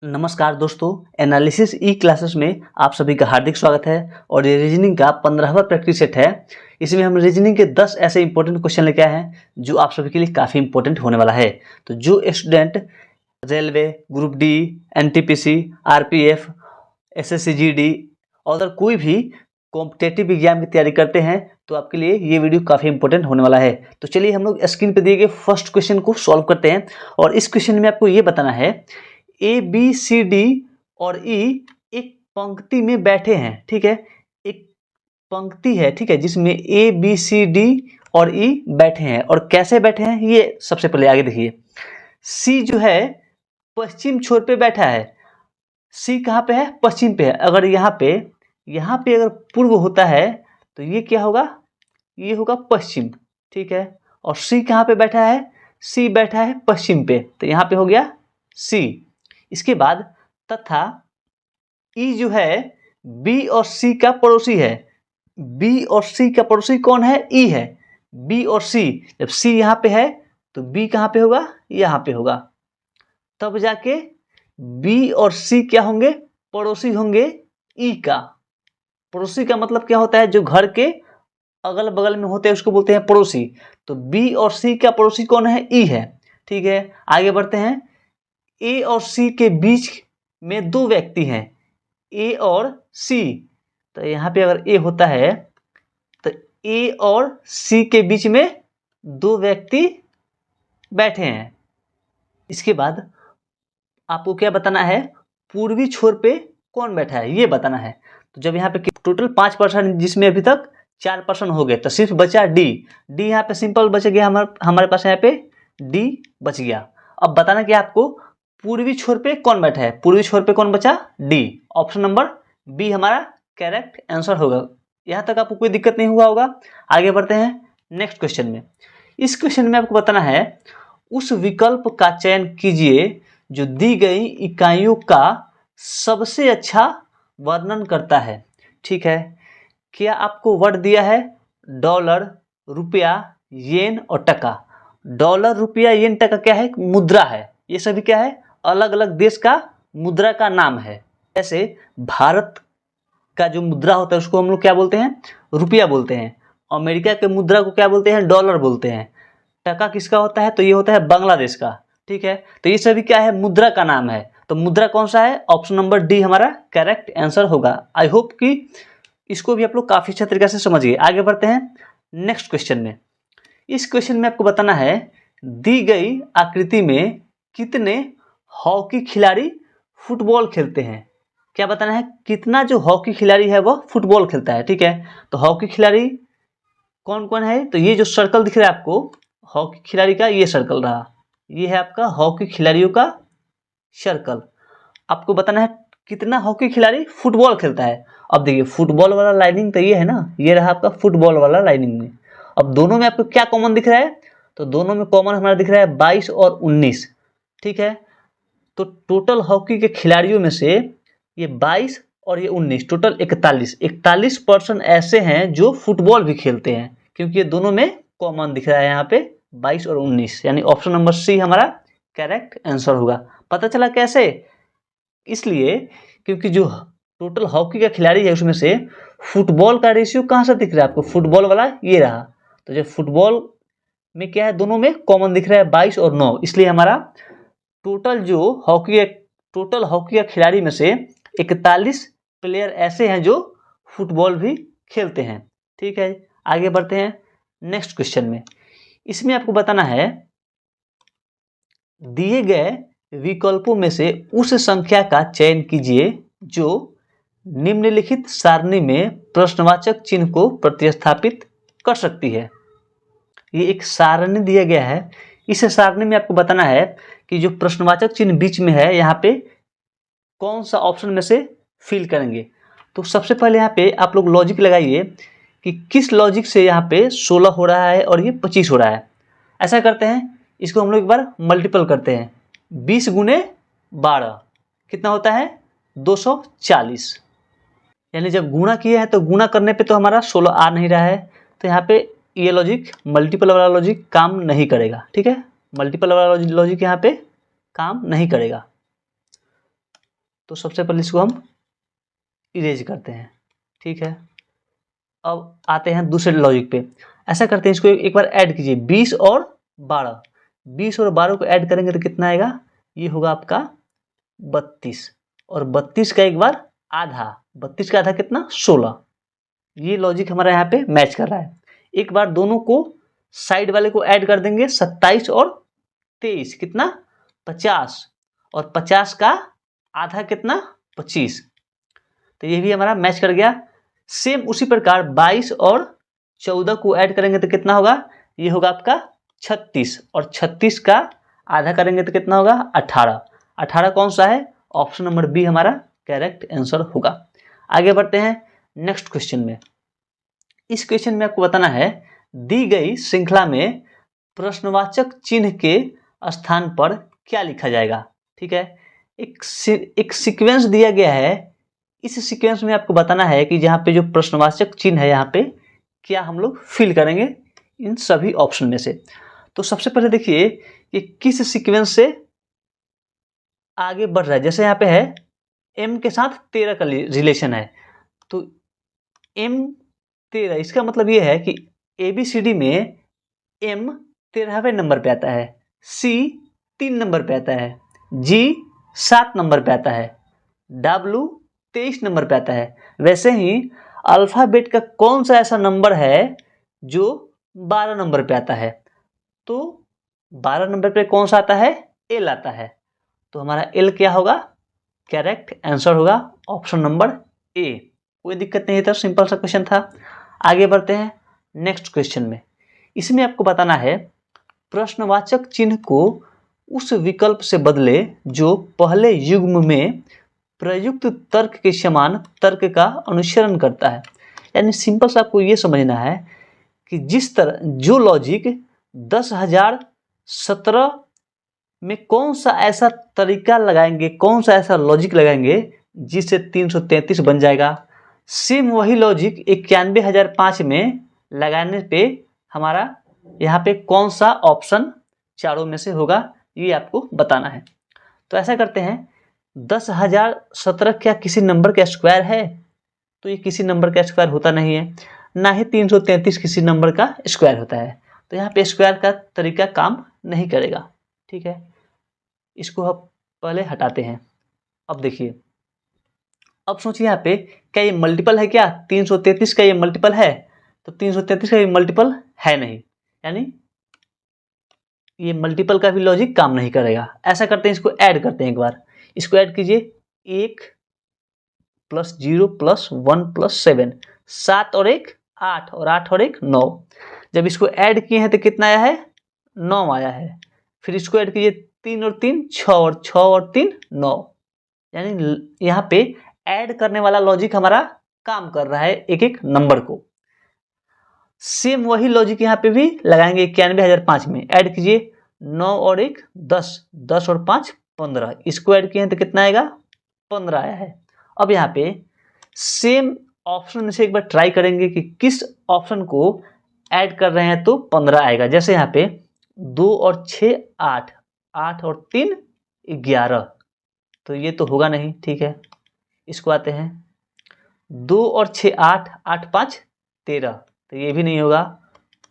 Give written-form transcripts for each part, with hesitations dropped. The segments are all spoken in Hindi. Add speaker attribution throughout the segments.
Speaker 1: नमस्कार दोस्तों, एनालिसिस ई क्लासेस में आप सभी का हार्दिक स्वागत है। और ये रीजनिंग का 15वां प्रैक्टिस सेट है। इसमें हम रीजनिंग के 10 ऐसे इंपॉर्टेंट क्वेश्चन लेके आए हैं जो आप सभी के लिए काफ़ी इंपॉर्टेंट होने वाला है। तो जो student railway, group D, NTPC, RPF, SSC GD और अगर कोई भी कॉम्पिटेटिव एग्जाम की तैयारी करते हैं तो आपके लिए ये वीडियो काफ़ी इंपॉर्टेंट होने वाला है। तो चलिए हम लोग स्क्रीन पर दिए गए फर्स्ट क्वेश्चन को सॉल्व करते हैं। और इस क्वेश्चन में आपको ये बताना है ए बी सी डी और ई एक पंक्ति में बैठे हैं। ठीक है, एक पंक्ति है, ठीक है, जिसमें ए बी सी डी और ई बैठे हैं। और कैसे बैठे हैं ये सबसे पहले आगे देखिए। सी जो है पश्चिम छोर पे बैठा है। सी कहाँ पे है? पश्चिम पे है। अगर यहाँ पे अगर पूर्व होता है तो ये क्या होगा? ये होगा पश्चिम। ठीक है, और सी कहाँ पे बैठा है? सी बैठा है पश्चिम पे, तो यहाँ पे हो गया सी। इसके बाद तथा ई जो है बी और सी का पड़ोसी है। बी और सी का पड़ोसी कौन है? ई है। बी और सी, जब सी यहाँ पे है तो बी कहाँ पे होगा? यहाँ पे होगा। तब जाके बी और सी क्या होंगे? पड़ोसी होंगे ई का। पड़ोसी का मतलब क्या होता है? जो घर के अगल बगल में होते हैं उसको बोलते हैं पड़ोसी। तो बी और सी का पड़ोसी कौन है? ई है। ठीक है, आगे बढ़ते हैं। ए और सी के बीच में दो व्यक्ति हैं, ए और सी। तो यहाँ पे अगर ए होता है तो ए और सी के बीच में दो व्यक्ति बैठे हैं। इसके बाद आपको क्या बताना है? पूर्वी छोर पे कौन बैठा है ये बताना है। तो जब यहाँ पे टोटल 5 पर्सन, जिसमें अभी तक 4 पर्सन हो गए, तो सिर्फ बचा डी। डी यहाँ पे सिंपल बच गया, हमारे पास यहाँ पे डी बच गया। अब बताना कि आपको पूर्वी छोर पे कौन बैठा है। पूर्वी छोर पे कौन बचा? डी। ऑप्शन नंबर बी हमारा करेक्ट आंसर होगा। यहाँ तक आपको कोई दिक्कत नहीं हुआ होगा। आगे बढ़ते हैं नेक्स्ट क्वेश्चन में। इस क्वेश्चन में आपको बताना है उस विकल्प का चयन कीजिए जो दी गई इकाइयों का सबसे अच्छा वर्णन करता है। ठीक है, क्या आपको वर्ड दिया है? डॉलर, रुपया, येन और टका। डॉलर, रुपया, येन, टका क्या है? मुद्रा है। ये सभी क्या है? अलग अलग देश का मुद्रा का नाम है। जैसे भारत का जो मुद्रा होता है उसको हम लोग क्या बोलते हैं? रुपया बोलते हैं। अमेरिका के मुद्रा को क्या बोलते हैं? डॉलर बोलते हैं। टका किसका होता है? तो ये होता है बांग्लादेश का। ठीक है, तो ये सभी क्या है? मुद्रा का नाम है। तो मुद्रा कौन सा है? ऑप्शन नंबर डी हमारा करेक्ट आंसर होगा। आई होप कि इसको भी आप लोग काफी अच्छे तरीके से समझिए। आगे बढ़ते हैं नेक्स्ट क्वेश्चन में। इस क्वेश्चन में आपको बताना है दी गई आकृति में कितने हॉकी खिलाड़ी फुटबॉल खेलते हैं। क्या बताना है? कितना जो हॉकी खिलाड़ी है वह फुटबॉल खेलता है। ठीक है, तो हॉकी खिलाड़ी कौन कौन है? तो ये जो सर्कल दिख रहा है आपको हॉकी खिलाड़ी का, ये सर्कल रहा, ये है आपका हॉकी खिलाड़ियों का सर्कल। आपको बताना है कितना हॉकी खिलाड़ी फुटबॉल खेलता है। अब देखिए फुटबॉल वाला लाइनिंग तो ये है ना, ये रहा आपका फुटबॉल वाला लाइनिंग में। अब दोनों में आपको क्या कॉमन दिख रहा है? तो दोनों में कॉमन हमारा दिख रहा है 22 और 19। ठीक है, तो टोटल हॉकी के खिलाड़ियों में से ये 22 और ये 19, टोटल 41% ऐसे हैं जो फुटबॉल भी खेलते हैं, क्योंकि ये दोनों में कॉमन दिख रहा है यहाँ पे 22 और 19, यानी ऑप्शन नंबर सी हमारा करेक्ट आंसर होगा। पता चला कैसे? इसलिए क्योंकि जो टोटल हॉकी का खिलाड़ी है उसमें से फुटबॉल का रेशियो कहाँ से दिख रहा है आपको? फुटबॉल वाला ये रहा। तो जो फुटबॉल में क्या है? दोनों में कॉमन दिख रहा है 22 और 9, इसलिए हमारा टोटल हॉकी का खिलाड़ी में से 41 प्लेयर ऐसे हैं जो फुटबॉल भी खेलते हैं। ठीक है, आगे बढ़ते हैं नेक्स्ट क्वेश्चन में। इसमें आपको बताना है दिए गए विकल्पों में से उस संख्या का चयन कीजिए जो निम्नलिखित सारणी में प्रश्नवाचक चिन्ह को प्रतिस्थापित कर सकती है। ये एक सारणी दिया गया है। इस सारणी में आपको बताना है कि जो प्रश्नवाचक चिन्ह बीच में है यहाँ पे कौन सा ऑप्शन में से फिल करेंगे। तो सबसे पहले यहाँ पे आप लोग लॉजिक लगाइए कि किस लॉजिक से यहाँ पे 16 हो रहा है और ये 25 हो रहा है। ऐसा करते हैं, इसको हम लोग एक बार मल्टीपल करते हैं। 20 गुने 12 कितना होता है? 240। यानी जब गुणा किए हैं तो गुणा करने पे तो हमारा 16 आ नहीं रहा है, तो यहाँ पे ये लॉजिक, मल्टीपल वाला लॉजिक काम नहीं करेगा। ठीक है, मल्टीपल वाला लॉजिक यहाँ पे काम नहीं करेगा। तो सबसे पहले इसको हम इरेज करते हैं, ठीक है। अब आते हैं दूसरे लॉजिक पे। ऐसा करते हैं, इसको एक बार ऐड कीजिए, 20 और 12, 20 और 12 को ऐड करेंगे तो कितना आएगा, ये होगा आपका 32, और 32 का एक बार आधा, 32 का आधा कितना, 16। ये लॉजिक हमारा यहाँ पे मैच कर रहा है। एक बार दोनों को साइड वाले को ऐड कर देंगे, 27 और 23 कितना, 50, और 50 का आधा कितना, 25, तो ये भी हमारा मैच कर गया। सेम उसी प्रकार 22 और 14 को ऐड करेंगे तो कितना होगा, ये होगा आपका 36, और 36 का आधा करेंगे तो कितना होगा, 18। 18 कौन सा है, ऑप्शन नंबर बी हमारा करेक्ट आंसर होगा। आगे बढ़ते हैं नेक्स्ट क्वेश्चन में। इस क्वेश्चन में आपको बताना है, दी गई श्रृंखला में प्रश्नवाचक चिन्ह के स्थान पर क्या लिखा जाएगा, ठीक है। एक सीक्वेंस दिया गया है, इस सीक्वेंस में आपको बताना है कि जहाँ पे जो प्रश्नवाचक चिन्ह है यहाँ पे क्या हम लोग फिल करेंगे इन सभी ऑप्शन में से। तो सबसे पहले देखिए कि किस सीक्वेंस से आगे बढ़ रहा है। जैसे यहाँ पे है m के साथ 13 का रिलेशन है, तो m 13, इसका मतलब ये है कि ABCD में m 13वें नंबर पे आता है, C 3 नंबर पे आता है, G 7 नंबर पे आता है, W 23 नंबर पे आता है। वैसे ही अल्फ़ाबेट का कौन सा ऐसा नंबर है जो 12 नंबर पे आता है, तो 12 नंबर पे कौन सा आता है, L आता है, तो हमारा L क्या होगा, करेक्ट आंसर होगा ऑप्शन नंबर A। कोई दिक्कत नहीं था, सिंपल सा क्वेश्चन था। आगे बढ़ते हैं नेक्स्ट क्वेश्चन में। इसमें आपको बताना है, प्रश्नवाचक चिन्ह को उस विकल्प से बदले जो पहले युग्म में प्रयुक्त तर्क के समान तर्क का अनुसरण करता है। यानी सिंपल सा आपको ये समझना है कि जिस तरह जो लॉजिक 10,017 में कौन सा ऐसा तरीका लगाएंगे, कौन सा ऐसा लॉजिक लगाएंगे जिससे 333 बन जाएगा, सेम वही लॉजिक 91,005 में लगाने पे हमारा यहाँ पे कौन सा ऑप्शन चारों में से होगा, ये आपको बताना है। तो ऐसा करते हैं, 10,017 क्या किसी नंबर का स्क्वायर है, तो ये किसी नंबर का स्क्वायर होता नहीं है, ना ही 333 किसी नंबर का स्क्वायर होता है, तो यहाँ पे स्क्वायर का तरीका काम नहीं करेगा, ठीक है। इसको हम पहले हटाते हैं। अब देखिए, अब सोचिए यहाँ पे क्या ये मल्टीपल है, क्या 333 का ये मल्टीपल है, तो 333 का ये मल्टीपल है नहीं, यानी ये मल्टीपल का भी लॉजिक काम नहीं करेगा। ऐसा करते हैं, इसको ऐड करते हैं, एक बार इसको ऐड कीजिए, 1 + 0 + 1 + 7, 7 और 1 8, और 8 और 1 9। जब इसको ऐड किए हैं तो कितना आया है, 9 आया है। फिर इसको ऐड कीजिए, 3 और 3 6, और 6 और 3 9, यानी यहाँ पे ऐड करने वाला लॉजिक हमारा काम कर रहा है एक एक नंबर को। सेम वही लॉजिक यहाँ पे भी लगाएंगे 91,005 में। ऐड कीजिए, 9 और 1 10, 10 और 5 15, इसको ऐड किए हैं तो कितना आएगा, 15 आया है। अब यहाँ पे सेम ऑप्शन में से एक बार ट्राई करेंगे कि किस ऑप्शन को ऐड कर रहे हैं तो 15 आएगा। जैसे यहाँ पे 2 और 6 8, 8 और 3 11, तो ये तो होगा नहीं, ठीक है। इसको आते हैं, 2 और 6 8, 8 5 13, तो ये भी नहीं होगा।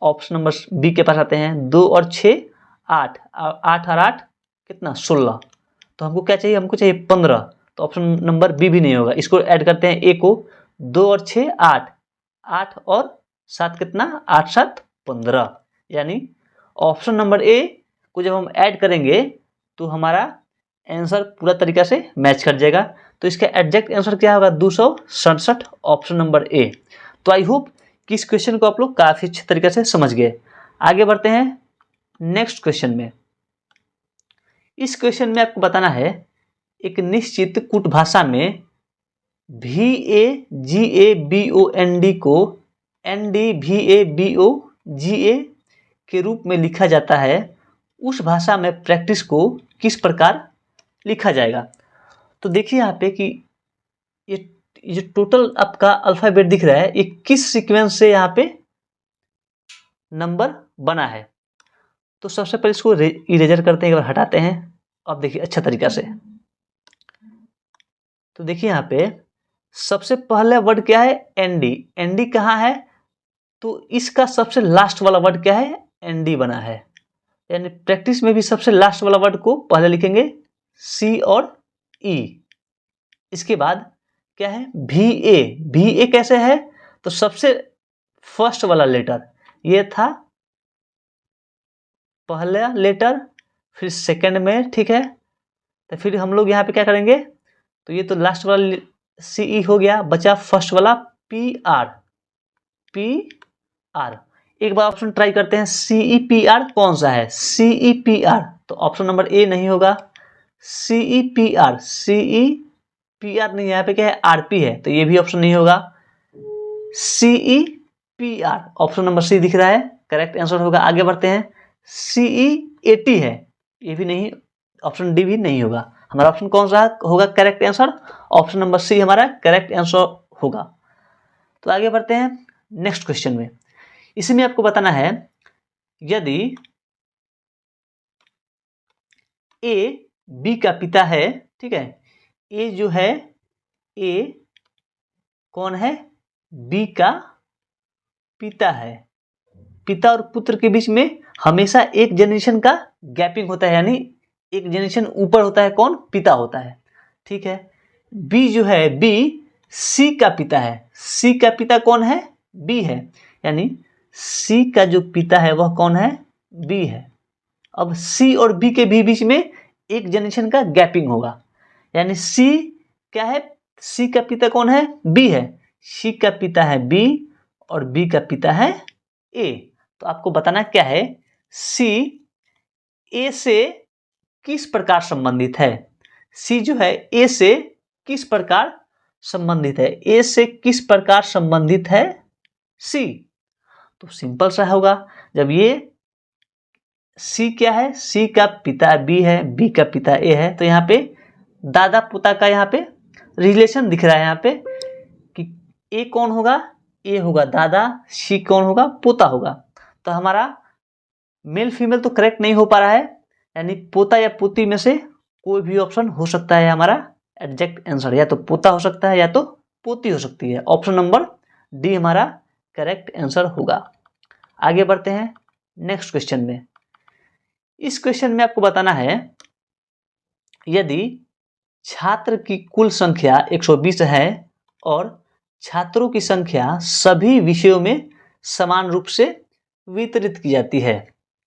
Speaker 1: ऑप्शन नंबर बी के पास आते हैं, 2 और 6 8, 8 और 8 कितना 16, तो हमको क्या चाहिए, हमको चाहिए 15, तो ऑप्शन नंबर बी भी नहीं होगा। इसको ऐड करते हैं, ए को, 2 और 6 8, 8 और 7 कितना 8 7 15, यानी ऑप्शन नंबर ए को जब हम ऐड करेंगे तो हमारा आंसर पूरा तरीका से मैच कर जाएगा। तो इसका एग्जैक्ट आंसर क्या होगा, 267, ऑप्शन नंबर ए। तो आई होप कि इस क्वेश्चन को आप लोग काफ़ी अच्छे तरीके से समझ गए। आगे बढ़ते हैं नेक्स्ट क्वेश्चन में। इस क्वेश्चन में आपको बताना है, एक निश्चित कूट भाषा में VAGABOND को NDVABOGA के रूप में लिखा जाता है, उस भाषा में प्रैक्टिस को किस प्रकार लिखा जाएगा। तो देखिए यहाँ पे कि ये जो टोटल आपका अल्फ़ाबेट दिख रहा है, ये किस सीक्वेंस से यहाँ पे नंबर बना है। तो सबसे पहले इसको इरेजर करते हैं, एक बार हटाते हैं। अब देखिए अच्छा तरीका से, तो देखिए यहाँ पे सबसे पहला वर्ड क्या है, एनडी। एनडी कहाँ है, तो इसका सबसे लास्ट वाला वर्ड क्या है, एनडी बना है। यानी प्रैक्टिस में भी सबसे लास्ट वाला वर्ड को पहले लिखेंगे, सी और ई। इसके बाद क्या है, भी ए। भी ए कैसे है, तो सबसे फर्स्ट वाला लेटर ये था पहला लेटर, फिर सेकंड में, ठीक है। तो फिर हम लोग यहाँ पे क्या करेंगे, तो ये तो लास्ट वाला सी ई हो गया, बचा फर्स्ट वाला पी आर। पी आर एक बार ऑप्शन ट्राई करते हैं, सी ई पी आर कौन सा है, सी ई पी आर, तो ऑप्शन नंबर ए नहीं होगा। C E P are, C E P are नहीं, यहाँ पे क्या है, आर पी है, तो ये भी ऑप्शन नहीं होगा। C E P R, option number C दिख रहा है, करेक्ट आंसर होगा। आगे बढ़ते हैं, सी ई ए टी है, ये भी नहीं, ऑप्शन डी भी नहीं होगा। हमारा ऑप्शन कौन सा होगा correct answer, option number C हमारा करेक्ट आंसर होगा। तो आगे बढ़ते हैं नेक्स्ट क्वेश्चन में। इसमें आपको बताना है, यदि ए बी का पिता है, ठीक है, ए जो है, ए कौन है, बी का पिता है। पिता और पुत्र के बीच में हमेशा एक जनरेशन का गैपिंग होता है, यानी एक जनरेशन ऊपर होता है, कौन, पिता होता है, ठीक है। बी जो है, बी सी का पिता है। सी का पिता कौन है, बी है, यानी सी का जो पिता है वह कौन है, बी है। अब सी और बी के भी बीच में एक जनरेशन का गैपिंग होगा, यानी सी क्या है, सी का पिता कौन है, बी है। सी का पिता है बी और बी का पिता है ए। तो आपको बताना क्या है, सी ए से किस प्रकार संबंधित है। सी जो है ए से किस प्रकार संबंधित है, ए से किस प्रकार संबंधित है सी। तो सिंपल सा होगा, जब ये सी क्या है, सी का पिता बी है, बी का पिता ए है, तो यहाँ पे दादा पोता का यहाँ पे रिलेशन दिख रहा है, यहाँ पे कि ए कौन होगा, ए होगा दादा, सी कौन होगा, पोता होगा। तो हमारा मेल फीमेल तो करेक्ट नहीं हो पा रहा है, यानी पोता या पोती में से कोई भी ऑप्शन हो सकता है हमारा एग्जैक्ट आंसर, या तो पोता हो सकता है या तो पोती हो सकती है। ऑप्शन नंबर डी हमारा करेक्ट आंसर होगा। आगे बढ़ते हैं नेक्स्ट क्वेश्चन में। इस क्वेश्चन में आपको बताना है, यदि छात्र की कुल संख्या 120 है और छात्रों की संख्या सभी विषयों में समान रूप से वितरित की जाती है,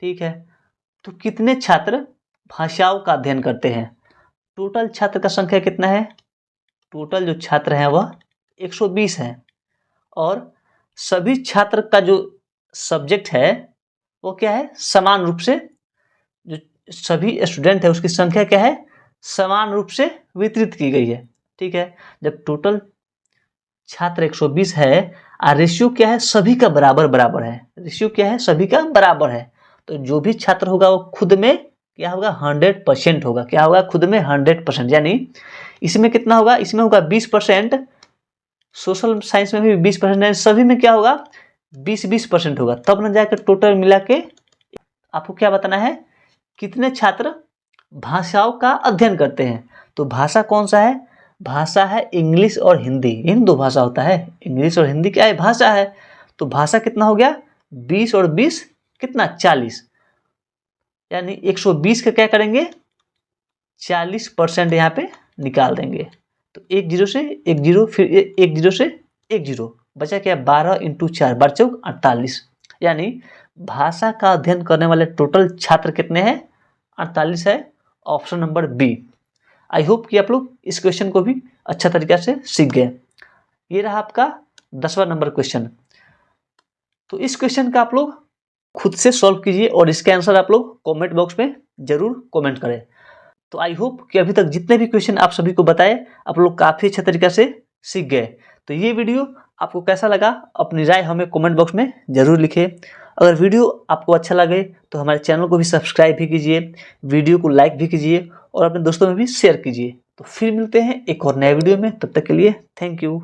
Speaker 1: ठीक है, तो कितने छात्र भाषाओं का अध्ययन करते हैं। टोटल छात्र का संख्या कितना है, टोटल जो छात्र हैं वह 120 है, और सभी छात्र का जो सब्जेक्ट है वो क्या है, समान रूप से, जो सभी स्टूडेंट है उसकी संख्या क्या है, समान रूप से वितरित की गई है, ठीक है। जब टोटल छात्र 120 है और रेशियो क्या है, सभी का बराबर बराबर है, रेशियो क्या है, सभी का बराबर है, तो जो भी छात्र होगा वो खुद में क्या होगा, 100% होगा। क्या होगा, खुद में 100%, यानी इसमें कितना होगा, इसमें होगा 20%, सोशल साइंस में भी 20%, सभी में क्या होगा, 20-20% होगा, तब न जाकर टोटल मिला के आपको क्या बताना है, कितने छात्र भाषाओं का अध्ययन करते हैं। तो भाषा कौन सा है, भाषा है इंग्लिश और हिंदी, इन दो भाषा होता है, इंग्लिश और हिंदी क्या है, भाषा है। तो भाषा कितना हो गया, 20 और 20 कितना, 40, यानी 120 का क्या करेंगे, 40% यहाँ पे निकाल देंगे। तो 1 0 से 1 0, फिर 1 0 से 1 0, बचा क्या, 12 × 4 12 चौक 48, यानी भाषा का अध्ययन करने वाले टोटल छात्र कितने हैं, 48 है, option number B. I hope कि आप लोग इस क्वेश्चन को भी अच्छा तरीका से सीख गए। ये रहा आपका 10वां नंबर क्वेश्चन। तो इस क्वेश्चन का आप लोग खुद से सॉल्व कीजिए और इसके आंसर आप लोग कमेंट बॉक्स में जरूर कमेंट करें। तो आई होप कि अभी तक जितने भी क्वेश्चन आप सभी को बताए आप लोग काफ़ी अच्छा तरीका से सीख गए। तो ये वीडियो आपको कैसा लगा, अपनी राय हमें कमेंट बॉक्स में ज़रूर लिखें। अगर वीडियो आपको अच्छा लगे तो हमारे चैनल को भी सब्सक्राइब भी कीजिए, वीडियो को लाइक भी कीजिए और अपने दोस्तों में भी शेयर कीजिए। तो फिर मिलते हैं एक और नए वीडियो में, तब तक के लिए थैंक यू।